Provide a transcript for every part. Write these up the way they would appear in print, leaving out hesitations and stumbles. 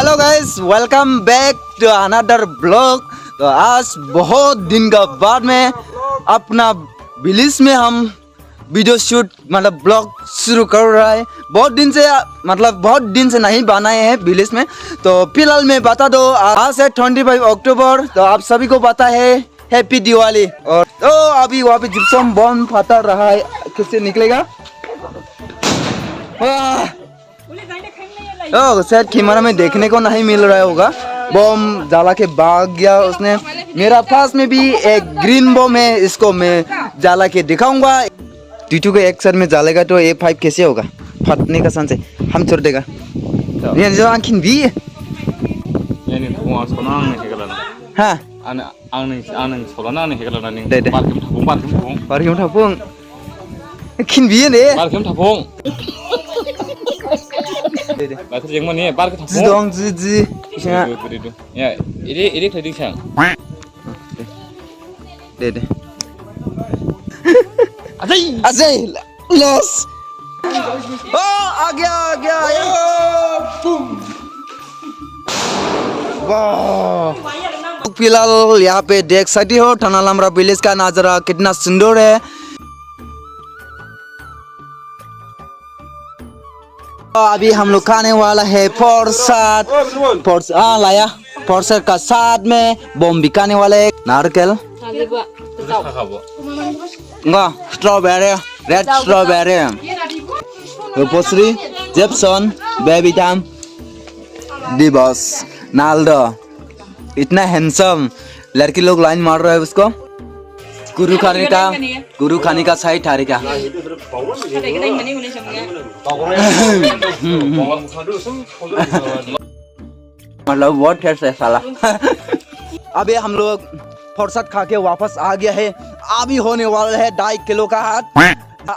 Hello guys, welcome back to another blog. तो आज बहुत दिन का बाद में अपना विलेज में हम वीडियो शूट मतलब ब्लॉग शुरू कर रहा है। बहुत दिन से नहीं बनाए हैं विलेज में। तो फिलहाल मैं बता दो, आज है 25 अक्टूबर। तो आप सभी को पता है हैप्पी दिवाली। और तो अभी वहाँ पे जिप्सम बम फटा रहा है, किससे निकलेगा? शायद कैमरा में देखने को नहीं मिल रहा होगा। बम जाला के भाग गया उसने। मेरा पास में भी एक ग्रीन बम है, इसको मैं जाला के दिखाऊंगा। टीटू को एक साइड में जालेगा तो A5 कैसे होगा? फटने का चांस है, हम छोड़ देगा। ये जो आंखिन भी है। हाँ बारखेम थापुं खिन बियो ने बारखेम थापुं बाथर जेंगमोन ने बारखेम थापुं दं जी या इरे थैदिं सांग दे अजय लॉस। ओ आ गया वाह। फिलहाल यहाँ पे देख सकती हो थाना लामरा विलेज का नजारा कितना सुंदर है। अभी हम लोग खाने वाला है प्रसाद लाया। प्रसाद का साथ में बम भी खाने वाले है। नारकेल स्ट्रॉबेरी रेड स्ट्रॉबेरी रूपश्री जेप्सन बेबी टाम दिवस नाल्डो इतना हैंडसम लड़की लोग लाइन मार रहा है उसको। गुरु खाने का सही तारीखा। मतलब बहुत टेस्ट है साला। अभी हम लोग प्रसाद खा के वापस आ गया है। अभी होने वाला है 2.5 किलो का हाथ।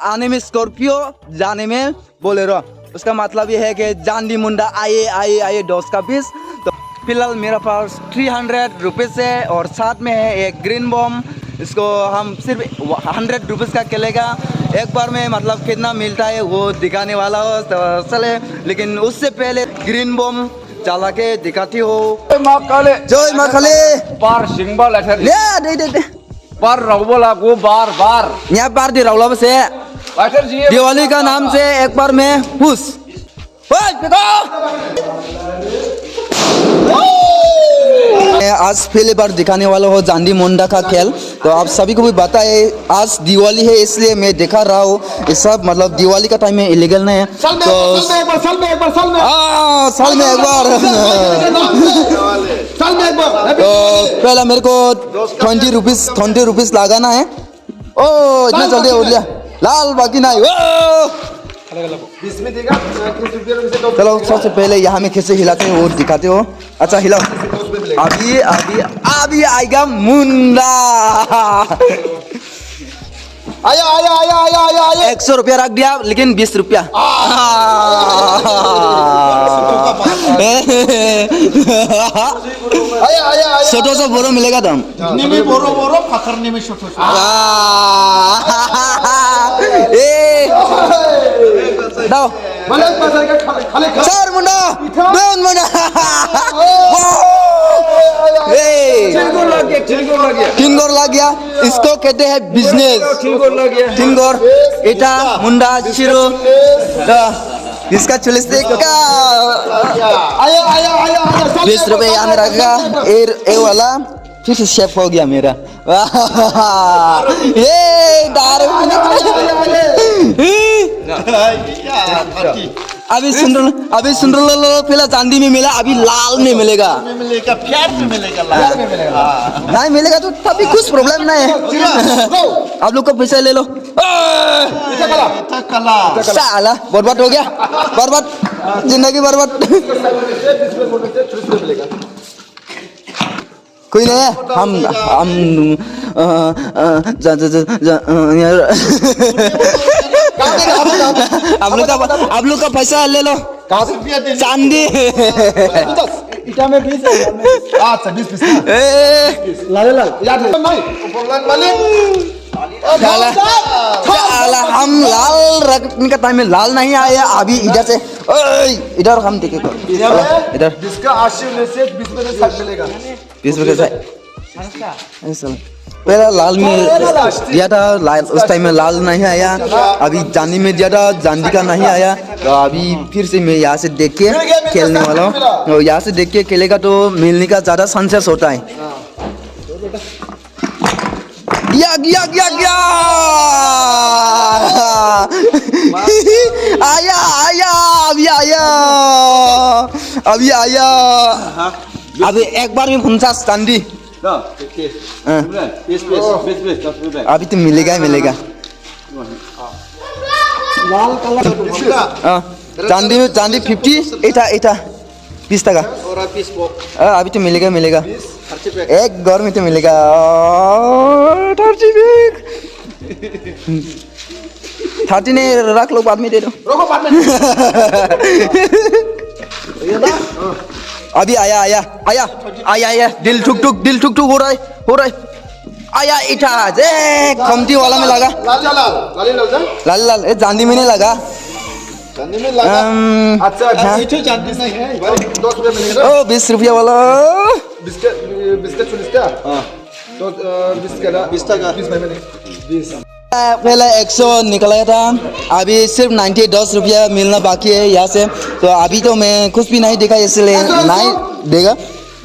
आने में स्कॉर्पियो, जाने में बोलेरो। उसका मतलब ये है कि जांडी मुंडा आए 10 का 20। तो फिलहाल मेरे पास 300 रुपीज़ है और साथ में है एक ग्रीन बम। इसको हम सिर्फ 100 रुपीज़ का चलेगा। एक बार में मतलब कितना मिलता है वो दिखाने वाला हो तो चले, लेकिन उससे पहले ग्रीन बम चला के दिखाती हो। जय माँ काली बार सिंबल दे बार रावला को बार यहाँ बार दे रावला बस है। दिवाली का नाम से एक बार में खुश आज पहली बार दिखाने वाला हो जांडी मुंडा का खेल। तो आप सभी को भी पता है आज दिवाली है, इसलिए मैं दिखा रहा हूँ। ये सब मतलब दिवाली का टाइम में इलीगल नहीं है। तो साल में एक बार तो पहला मेरे को 20 रुपीज़ लगाना है। ओ इतना जल्दी हो गया लाल बाकी नहीं। चलो सबसे पहले यहाँ में कैसे हिलाते हो वो दिखाते हो। अच्छा हिलाओ। अभी आएगा मुंडा। आया 100 रुपया रख दिया, लेकिन 20 रुपया। छोटो सा बोरो मिलेगा दम बोरो पकड़ने में छोटो दाओ सर मुंडा टिंगोर लग गया। इसको कहते हैं बिजनेस। टिंगोर इटा मुंडा चिरो इसका 40 का 20 रुपए यहाँ में रखा। ए वाला फिर से शेफ हो गया मेरा। ये दारू अभी सुन लो पहला चांदी में मिला, अभी लाल में मिलेगा। नहीं मिलेगा तो तभी कुछ प्रॉब्लम नहीं है। आप लोग को पैसा ले लो। साला बर्बाद हो गया, बर्बाद जिंदगी बर्बाद। कोई नहीं है। हम आप लोग का पैसा ले लो। चांदी इटा में 20 अच्छा 20 लाल साला साला हम लाल रखने का टाइम में लाल नहीं आया अभी इधर से इधर हम देखेंगे इधर जिसका 80 में से 20 में से 60 मिलेगा 20 रुपए से पहला लाल में दिया था लाल उस टाइम में लाल नहीं आया अभी चांदी में दिया था चांदी का नहीं आया तो अभी फिर से मैं यहाँ से देख के खेलने वाला हूँ तो यहाँ से देख के खेलेगा तो मिलने का ज़्यादा चांसेस होता है गया गया गया गया आया आया अभी आया अभी आया अभी एक बार में 50 चांदी अभी तो मिलेगा ही मिलेगा लाल कलर चांदी में चांदी 50 एटा 20 टका अभी तो मिलेगा मिलेगा एक घर में तो मिलेगा 30 ने रख लो बाद में दे दो अभी आया आया आया आया आया दिल ठुक ठुक हो रहा है आया इठा जे कमती वाला में लगा लाल लाल ये चांदी में नहीं लगा चांदी में लगा अच्छा इठो चांदी नहीं है 10 रुपए मिलेगा ओ 20 रुपया वाला बिस्किट 40 का हां तो 20 का 20 टका 20 में 20 पहले 100 निकला था अभी सिर्फ 90 10 रुपया मिलना बाकी है यहाँ से तो अभी तो मैं कुछ भी नहीं देखा इसलिए नहीं देगा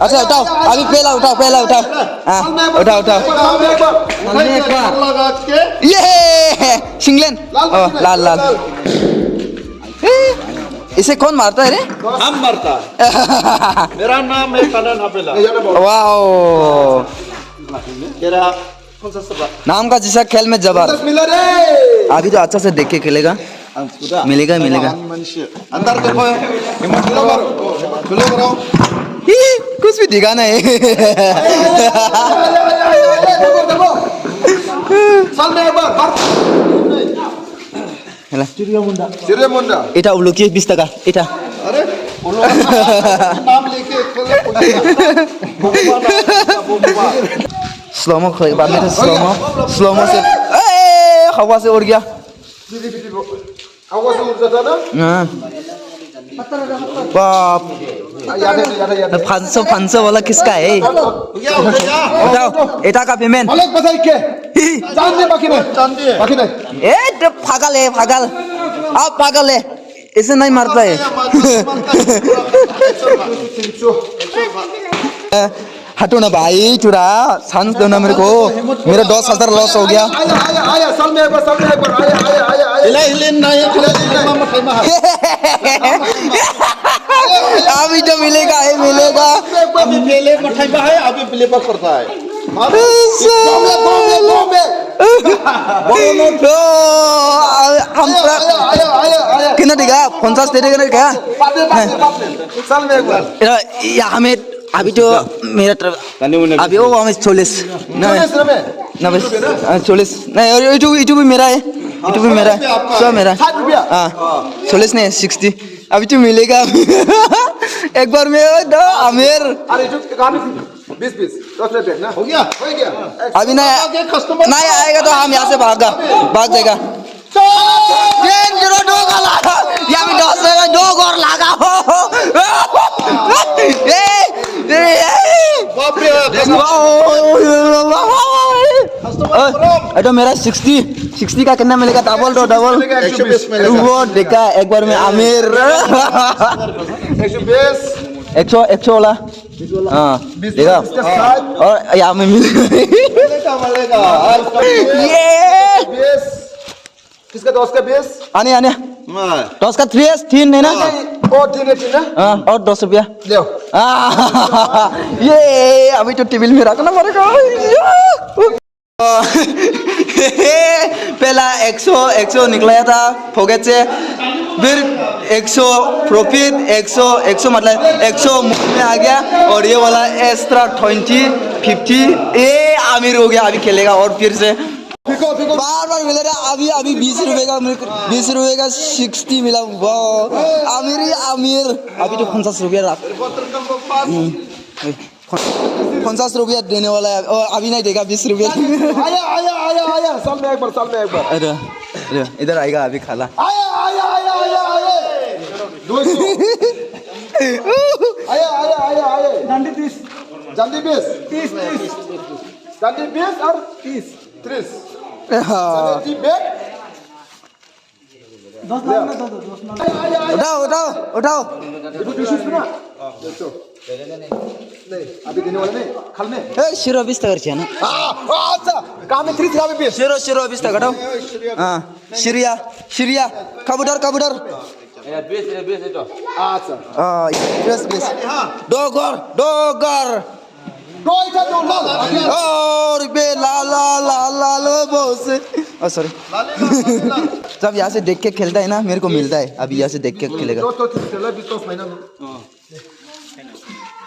अच्छा उठाओ अभी पहला उठाओ हाँ उठाओ ये सिंगलेन लाल लाल इसे कौन मारता है रे हम मारता है मेरा नाम है कनन हपेला वाओ तेरा नाम का जिसा खेल में जबर अभी तो अच्छा से देख के खेलेगा मिलेगा अंदर देखो कुछ भी दिखा नहीं चिड़िया मुंडा इटा उलुकी 20 टका इटा अरे नाम लेके स्लोमो खेल बाद में स्लोमो से हवा से उड़ गया आवाज उड़ जाता ना बाप 500 वाला किसका है उठाओ इटा का पेमेंट अलग बजाई के चांदी बाकी नहीं ए पागल है आप पागल है इसे नहीं मारता है हटो ना भाई चुरा चांस दो ना मेरे को मेरा 10,000 लॉस हो गया आया साल में एक बार आया अभी तो मिलेगा अभी पहले मठाइबा है अभी प्लेबा करता है हम कितना देगा 50 दे देगा क्या साल में एक बार हमें अभी तो मेरा अभी वो हमें 40 नहीं और इटू भी मेरा है सब मेरा हाँ 40 नहीं 60 अभी तो मिलेगा एक बार में दो आमिर अरे 20 10 रुपए ना हो गया अभी नहीं आएगा तो हम यहाँ से भाग जाएगा यहाँ भी 2 गोर लगा हो तो मेरा 60 का कितना मिलेगा डबल वो देखा एक बार में आमिर 100 वाला हाँ देखा और यहाँ में मिलेगा ये किसका 10 का 20 आने 10 का 3 है ना और 3 है हाँ और 10 रुपया ले ये अभी तो टेबल में रखना पड़ेगा पहला 100 निकलाया था पॉकेट से फिर 100 प्रॉफिट 100 मतलब 100 मुंह में आ गया और ये वाला एक्स्ट्रा 20 50 ये आमिर हो गया अभी खेलेगा और फिर से बार मिलेगा अभी 20 रुपए का 60 मिला आमिर अभी तो 50 रुपया रख 50 रुपया देने वाला है और अभी नहीं देगा 20 रुपया आया आया आया आया साल में एक बार अरे इधर आएगा अभी खाला आया आया आया आया आया 200 आया आया आया आया Nanti tis. जल्दी 20 Tis. जल्दी 20 और 30 70 बैग Dos na. उठाओ इधर 200 ना 200 नहीं अभी देने वाला नहीं खाल में शिरो 20 तक ना अच्छा काम में 30 काम में 20 शिरो 20 तक हटाओ हाँ शिरिया कबूतर अच्छा बेस डोगर और बे लाल बॉस सॉरी जब यहाँ से देख के खेलता है ना मेरे को मिलता है अभी यहाँ से देख के खेलेगा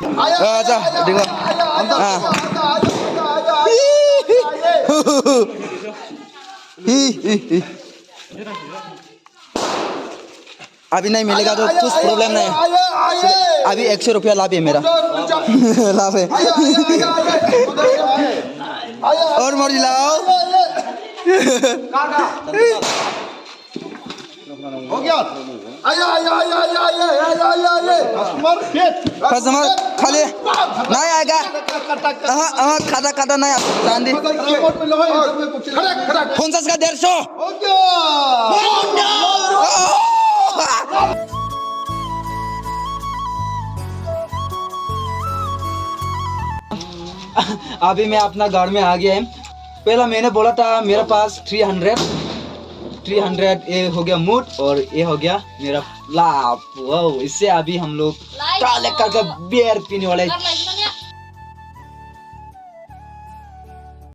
अच्छा देखो अभी नहीं मिलेगा तो कुछ प्रॉब्लम नहीं है अभी 100 रुपया लाभ है मेरा लाभ है और मर्जी लाओ हो गया आया कस्टमर खाली नहीं आएगा खाता नहीं चांदी 50 का 150 हो गया अभी मैं अपना घर में आ गया है पहला मैंने बोला था मेरे पास 300 ये हो गया मूड और ये हो गया मेरा लाभ वाओ इससे अभी हम लोग काले करके बियर पीने वाले